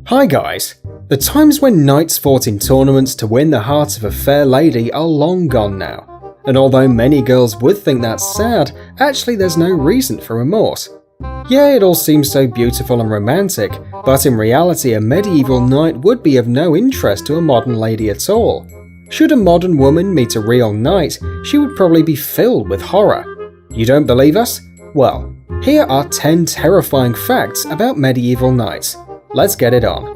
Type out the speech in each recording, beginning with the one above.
Hi guys! The times when knights fought in tournaments to win the heart of a fair lady are long gone now. And although many girls would think that's sad, actually there's no reason for remorse. Yeah, it all seems so beautiful and romantic, but in reality a medieval knight would be of no interest to a modern lady at all. Should a modern woman meet a real knight, she would probably be filled with horror. You don't believe us? Well, here are 10 terrifying facts about medieval knights. Let's get it on.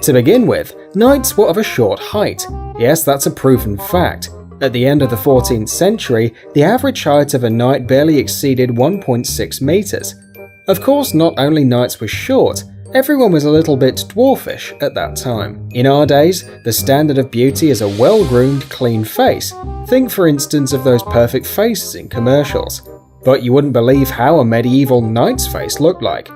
To begin with, knights were of a short height. Yes, that's a proven fact. At the end of the 14th century, the average height of a knight barely exceeded 1.6 meters. Of course, not only knights were short, everyone was a little bit dwarfish at that time. In our days, the standard of beauty is a well-groomed, clean face. Think for instance of those perfect faces in commercials. But you wouldn't believe how a medieval knight's face looked like.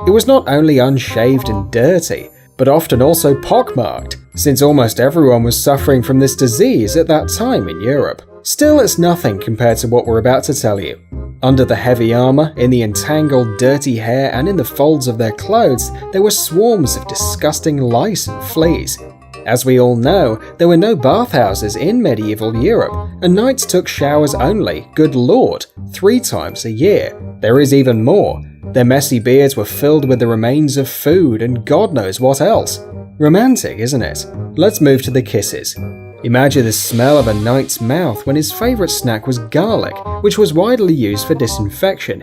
It was not only unshaved and dirty, but often also pockmarked, since almost everyone was suffering from this disease at that time in Europe. Still, it's nothing compared to what we're about to tell you. Under the heavy armor, in the entangled, dirty hair, and in the folds of their clothes, there were swarms of disgusting lice and fleas. As we all know, there were no bathhouses in medieval Europe, and knights took showers only, good lord, 3 times a year. There is even more. Their messy beards were filled with the remains of food and God knows what else. Romantic, isn't it? Let's move to the kisses. Imagine the smell of a knight's mouth when his favourite snack was garlic, which was widely used for disinfection.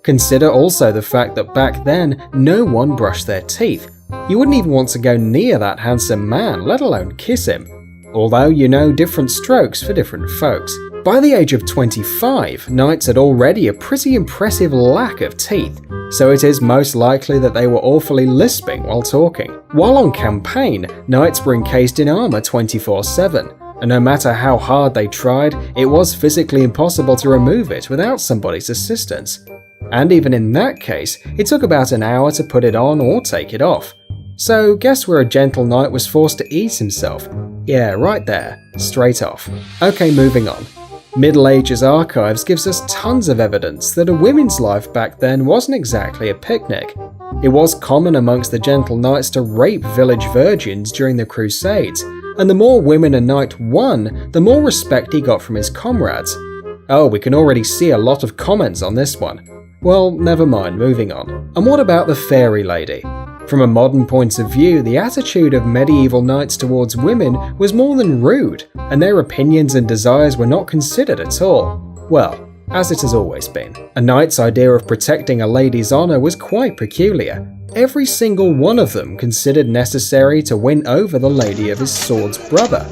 Consider also the fact that back then, no one brushed their teeth. You wouldn't even want to go near that handsome man, let alone kiss him. Although, you know, different strokes for different folks. By the age of 25, knights had already a pretty impressive lack of teeth, so it is most likely that they were awfully lisping while talking. While on campaign, knights were encased in armor 24/7, and no matter how hard they tried, it was physically impossible to remove it without somebody's assistance. And even in that case, it took about an hour to put it on or take it off. So guess where a gentle knight was forced to eat himself? Yeah, right there, straight off. Okay, moving on. Middle Ages archives gives us tons of evidence that a women's life back then wasn't exactly a picnic. It was common amongst the gentle knights to rape village virgins during the Crusades, and the more women a knight won, the more respect he got from his comrades. Oh, we can already see a lot of comments on this one. Well, never mind, moving on. And what about the fairy lady? From a modern point of view, the attitude of medieval knights towards women was more than rude, and their opinions and desires were not considered at all. Well, as it has always been. A knight's idea of protecting a lady's honour was quite peculiar. Every single one of them considered necessary to win over the lady of his sword's brother.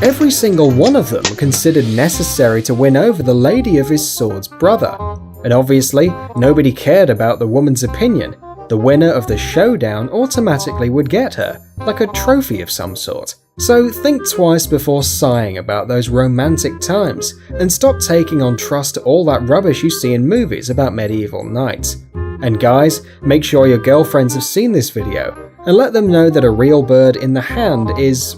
Every single one of them considered necessary to win over the lady of his sword's brother. And obviously, nobody cared about the woman's opinion. The winner of the showdown automatically would get her, like a trophy of some sort. So think twice before sighing about those romantic times, and stop taking on trust all that rubbish you see in movies about medieval knights. And guys, make sure your girlfriends have seen this video, and let them know that a real bird in the hand is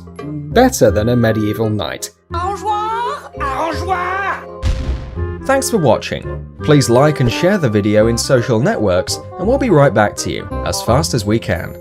better than a medieval knight. Au revoir! Au revoir! Thanks for watching. Please like and share the video in social networks, and we'll be right back to you as fast as we can.